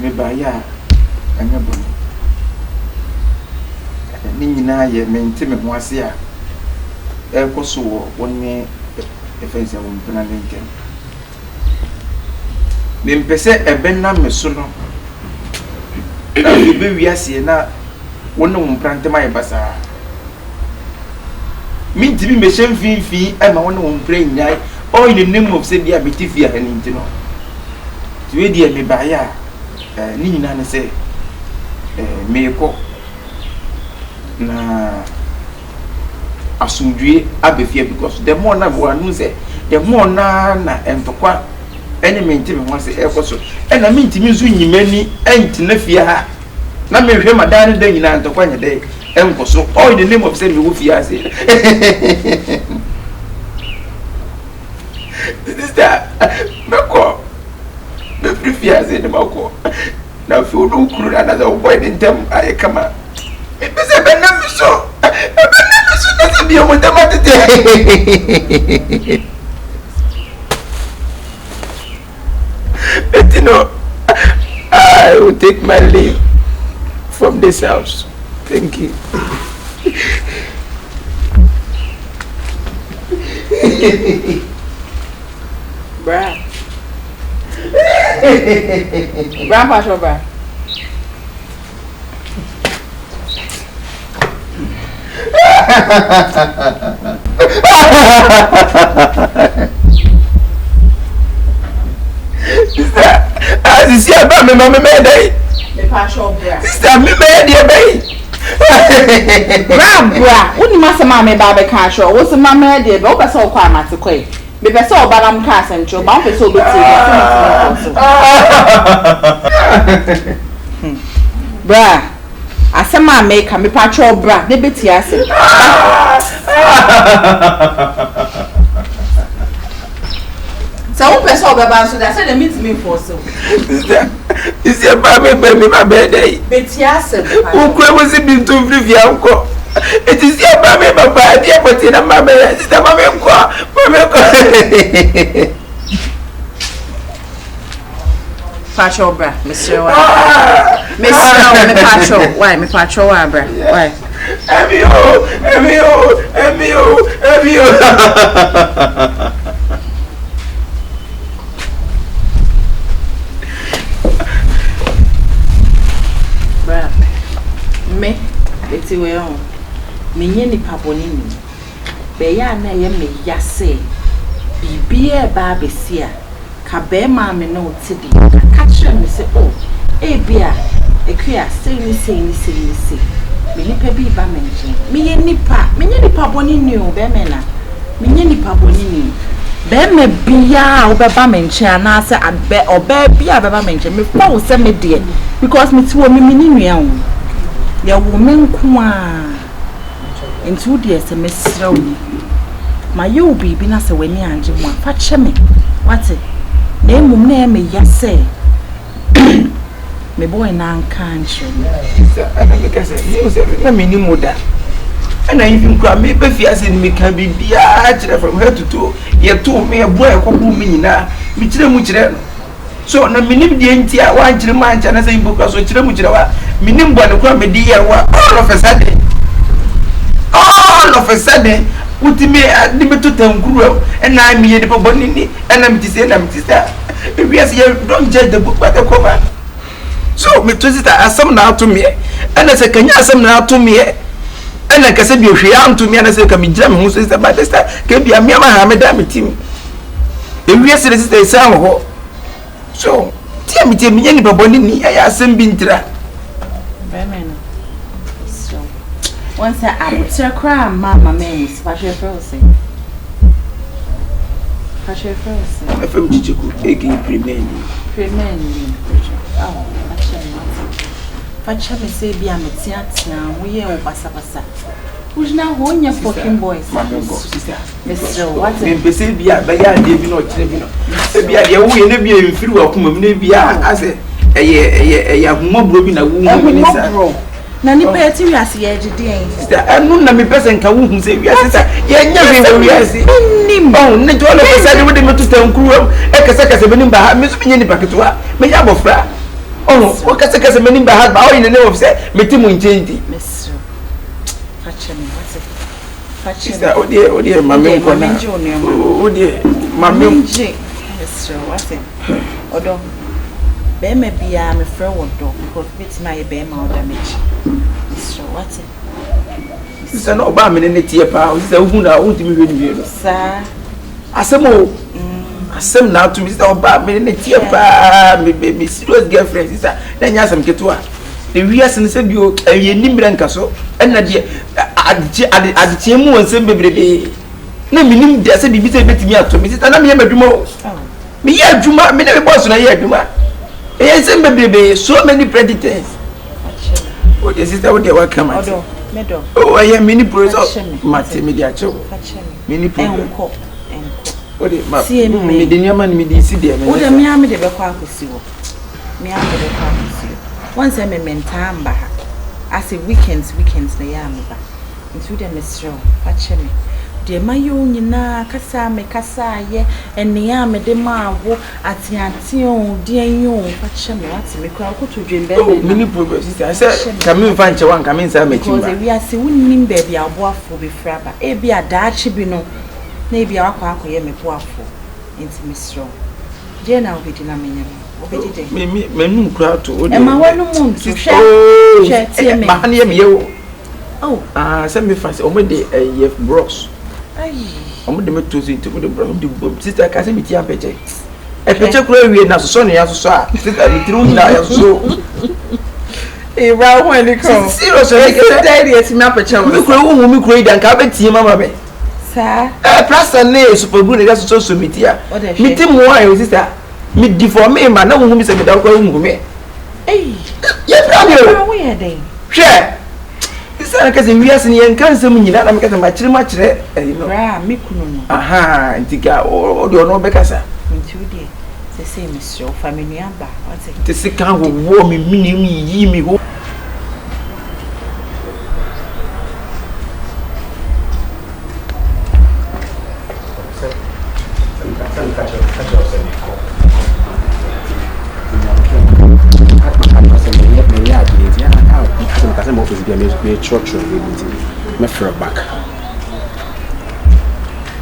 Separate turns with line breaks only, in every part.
me baya anya bon ni nyina ye mente me ho ase a ekoso wo wonne efense wo mpena nenkem me mpese ebenna me so no na be wiase na wonne wo mprante ma ye basa minti bi me shem finfi e ma wonne wo mpre nyai all in the name of say bia betifia haninti no we die me baya ni nyina ne se me ko na asundue abefia because the more na we anu say the more na entokwa ene menti me ho se ekoso ena minti mi nzu nyimani enti na fia ha na me hwe madane da nyina entokwa nya dai enkoso all in the name of say me wo fia say this that me ko me fia say de mako na fi odu kuru na da boy de ntem aye kama me pese be na mi so na se bi o ntem atete but you know I will take my leave from this house. Thank you.
Bruh. Grandpa, show bruh.
Sister, as you see about me, mama made it. Sister, me made it, baby.
Bruh, wouldn't master mammy baby cash or what's the mamma dear, but I saw quite much away. Because all but I'm cast and show bump is so good. Bruh, I said my make me patrol bruh, the bit yes. So who person about so that said the meet me for so.
Is your baby my birthday?
Bit yes.
Who was it been to free uncle? It is your baby, my dear, but in a mamma, sister, mamma,
patrol bra, Monsieur. Monsieur, me patrol. Why, me patrol, bra? Why?
Emio.
Bra, me, it's way on. Me nyeni pabonini. Beya na ye me yase. Bibie ba besia. Ka be ma me no tidi. Ka kire me se oh. Bia ekua say ni. Me nipa bi ba menje. Me ye nipa bonini o be me na. Me nye nipa bonini. Be me bia o be ba menje ana se abe oba bia be ba menje. Me fa wo se me de because me ti wo me ni nua o. Ya wo me nko a. Into the SMS room. My you be na se weni anje mo fa che me. What it? Name me yase. Me boy na kanche.
Ana me kase, you say na me ni moda. Ana even kwa me be fiase ni me kan bibia kire from head to toe. Ye to me boy kwabo me nyina. Me kire mu kire no. So na minim die ntia wa kire man cha na say mboka so kire mu kire wa. Minim bo ne kwa me di ye wa all of a sudden. All of a sudden, what me at the metal tankuru, and I me the bonini, and I'm to say, we are here, don't judge the book by the cover. So, me to it as some now to me, and as a can you some now to me, and I can say, you am to me, and I say, come in jam, who says about this time, can be a mere Mohammed team. The real citizen sound. So, tell me, any bonini, I ask him bintra.
Once I cry, Mamma Mays, Frozen.
I'm from Chichiku, taking Premeni.
Oh, Facha me say, be a metiat now, we are Bassa. Who's now one your fucking boys?
Sister,
Mr. What
a Besabia, Bayan, Devino, Trevino. Maybe I will never be in free of maybe I say, a more broken a woman.
Nani peti we asi ejide
sister anu na me person ka wo hu say we asi sister ye nya we we asi nim oh ne to lo person we de metu tankuru e kese be nim ba ha me so me nya ni paketo a me ya bofra what can say many bad how in the name of say metimu nchendi
Miss Fachemi what's it
Sister odi mame ko na odi mame
nje Miss what's it odo be me bia me frɛ wodo because bit my be ma oda mechi Miss what's it
Sister no ba me ne tie pa sister hu na hu timi hwe ni no
sa
asemo asem na to me sister oba me ne tie pa me serious girlfriend sister na nya asem ketua the wiase ne se bio awie nimbre nka so na de adie mu onsem bebrebe na minim de se bibi se betimi ato me sister na me madwuma me ye adwuma me na me boss na ye adwuma e nsem bebrebe so many predators o de sister o de wa come at
medo
oh I am mini process mate media cho mini problem o de ma me de nyama ni me de si de me
o de me am de be kwa akosi wo me am de kwa akosi once I me mentamba as a weekends na ya me ba ntu de me sro fache me de mayo nyina kasa me kasa ye ene ya me de ma wo atiante o de enyo fache me wati me kwa ko to dwembe
mini problem sister I say come fan che wan come inside me timba
because we are see wonnim ba bia aboafo be fraba e bia daachi bi no na bia akwa akoye me boafo enti me sro je na obedi na menya obedi de
me num kura to o de
e ma wonu mun to hwe tie me
ma han ye me ye wo
oh
say me fancy o me de yef bros
ai
o me de me to zi to me de bros de sister ka say me ti ampeche e peche kura wie na so ne ya so a sister me tiru na ya so
e ra when it come
serious
e get daddy et me apeche
me kura idan ka be tie mama me
sa
plaster ne super good e ga so metia meti mo ayo sister me deforme ma na wo mi se me da kwa wo me
eh
ye brother
we are dey
hwe isa ka se wiase ne yan kan sem nyina na me ka se ma kire no
bra me kunu no
aha ntiga o de ono be kasa
nti wo dey se se me so family amba what
te se kan wo mi yi mi ho
me throw back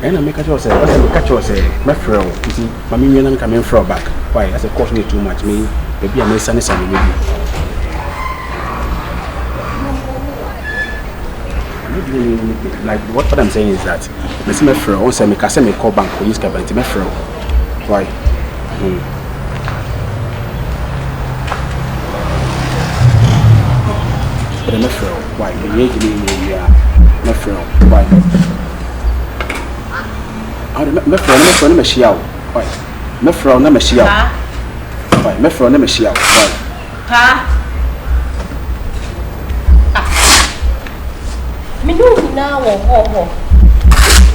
and I make a choice me throw see mama you na come throw back why as a cost me too much me maybe I may send maybe like what I'm saying is that me see me throw once me can say me call bank police cabin me throw why but me throw why me me throw why me throw na me shia why me throw na me shia why me throw na me shia why
ha me no na wo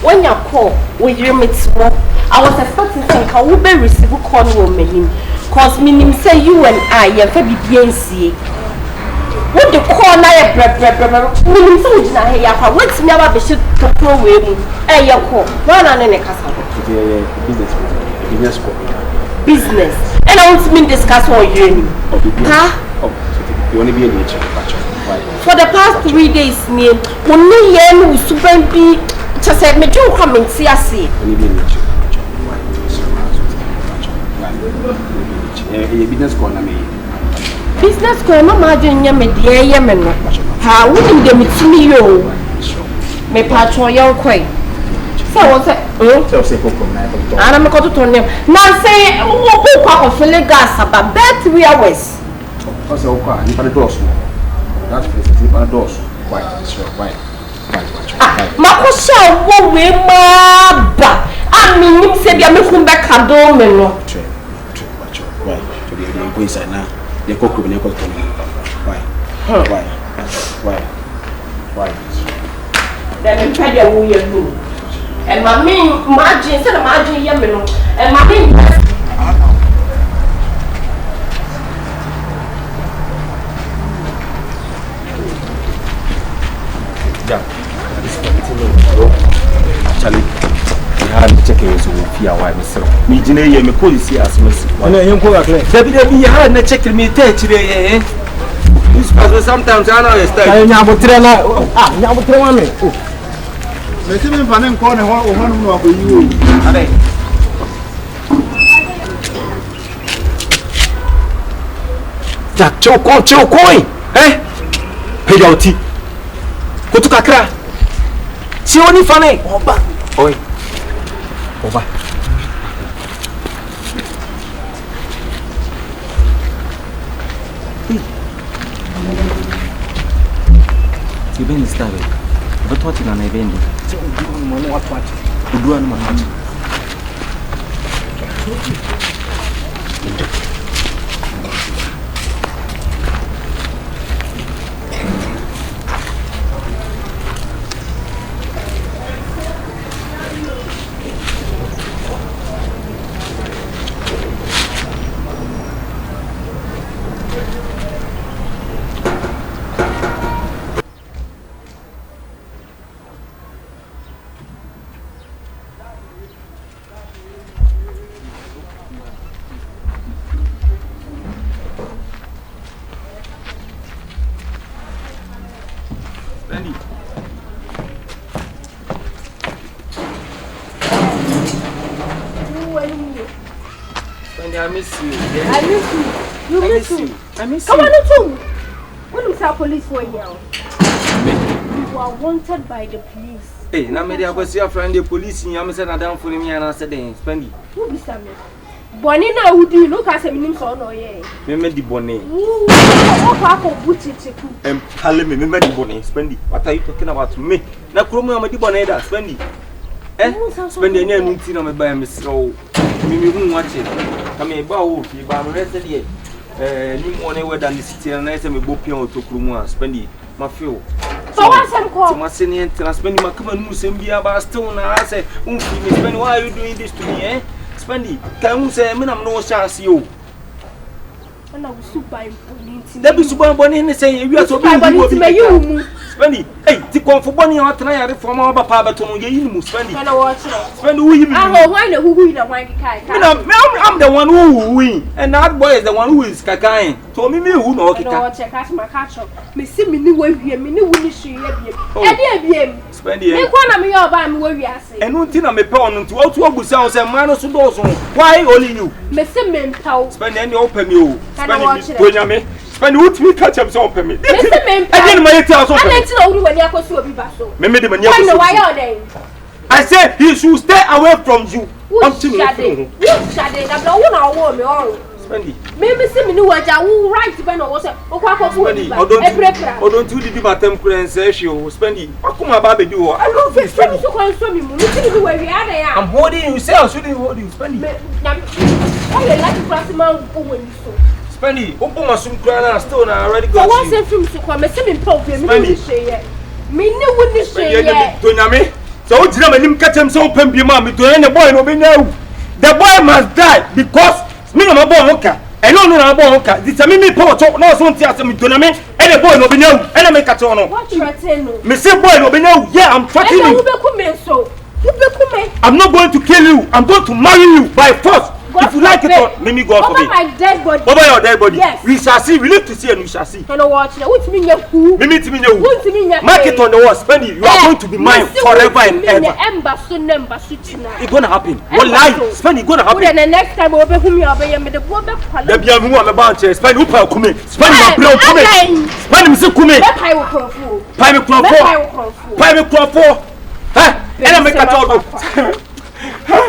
when you call we hear me to I was expecting to how we be receive call wo me cause me say you and I ya fa bibiansie what the call na e bre me say na he ya fa what me aba be shi to pro we mu e ya call na ne kasa business and I want to discuss what you ha
you want to be in nature
for the past 3 days me only yen Spendy just said me do come and see us business ko ma imagine nya me de ye me no ha woni de me timi yo me patron ye kwai so what say
say come na to
ana me ko to ne na say wo kwa ko fele gas about 3 hours
also kwa ni pa do so that's the paradox why sure why
makosha wo we ma ba ami nim se bia me kun be ka do me no
why to the go inside na the cook be ko to why
then me try dey wo ye no and my imagine say na imagine ye me no and my
yeah, actually, had to check it with fear why Mr. Me Jane, me call see as Miss. And I am going to you had not checked me today. Sometimes I know it's time. I am going to tell me.
Let's even find him corner one of you.
Jack Chokoi, eh? Pay your tea. Go to Kakra. See only funny. Oba. Oi. Oba. You been started. But what in an event? What? You do an much. I miss you. Yeah.
I miss you. You miss you.
I miss
Come
you.
on, too. When we say police for you, you are wanted by the police.
Hey, now maybe I go see a friend the police. I'm saying I don't follow me and I said Spendy.
Who be Sammy? Bonina, who do you look at a minimum son or ye?
Remember the bonnet.
Ooh,
and tell me, remember the bonnet, Spendy. What are you talking about to me? Now, Chroma, I'm the bonnet, Spendy. Eh? Spendy, and you're not on my by me, so me won't watch it. Come here, bow, you buy the rest of the year. You want to wear than the city and I say, me bopion to Kruma, Spendy, my fuel.
So what's some call?
My senior and Spendy, my common moose and be about stone. I say, Spendy, why are you doing this to me, eh? Spendy, can you say, I'm no chance you?
And I was super important.
That be super bonny and say, you are so bad. Spendy, hey, the come for bonny or try to reform our papa to you, Spendy.
And I watch it.
Spend who you
who win a wine kite.
I'm the one who win, and that boy is the one who is kakain. Told me who know
catch my catch up. Me see me new way, me new winning she.
Spendy,
one of me all by me where we are saying.
And no thing I'm a pound to all 12 sounds and minus to those. Why only you?
Me see me tell.
Spend any open you.
Spend
me. Spend what we catch up so open me.
I
didn't make it out.
I don't know when you are going to be back.
Maybe the man.
Why are they?
I said he should stay away from you.
I'm to me. You shut it. I'm not one of
Spendy.
Maybe see me know what I will write to Ben or was a
Spendy. Or don't you do my temple and say she will Spendy. What come about the do? I love you, Spendy. I'm holding you, say I shouldn't hold you, Spendy.
I like to cross him out when you saw.
Spendy, open my soon cry still now already
go. What's the film to come? Send me problem. Me no wouldn't say
so what did I catch him so pumpy, mammy, to any boy no be now. The boy must die because me no born okay. I don't know about okay. This a me power talk no so to me to me and the boy no be now and I make a turn on.
What you are saying?
Me say boy no be now. Yeah, I'm tracking you. I'm not going to kill you. I'm going to marry you by force. If you like it or let me go for me.
Over my dead body.
Over your dead body.
Yes.
We shall see. We live to see and we shall see.
Can I watch it? What's mean you who?
Me meet me you. Mark it on the wall, Spendy. You are going to be mine forever and ever. It's gonna happen. What lie? Spendy, it's gonna happen.
Then the next time we'll be whom you are being the board of color.
The be who I'm about to Spendy who pay come. Spendy my blow come. Spendy me say come.
Pay will crow.
Pay me crow for. Pay me crow for. Huh? And I make a talk.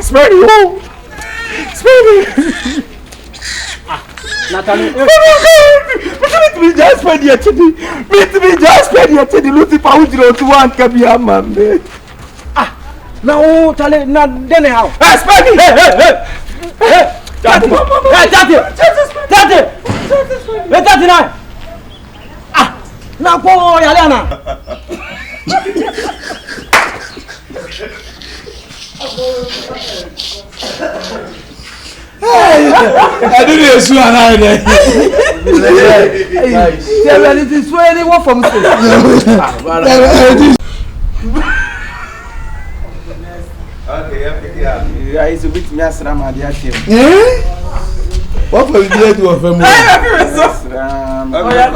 Spendy. Spendy.
Natalie.
Let me just spend your teddy. Let me just spend your teddy. Lucifer, who do you want to be a man?
Now, Charlie, not then how?
Spendy. Hey. Daddy.
Now, boy, Alana.
I didn't assume an idea.
It is for anyone from
Okay, yeah.
I used to beat me as Rama the Akim.
What will you do of him?
I have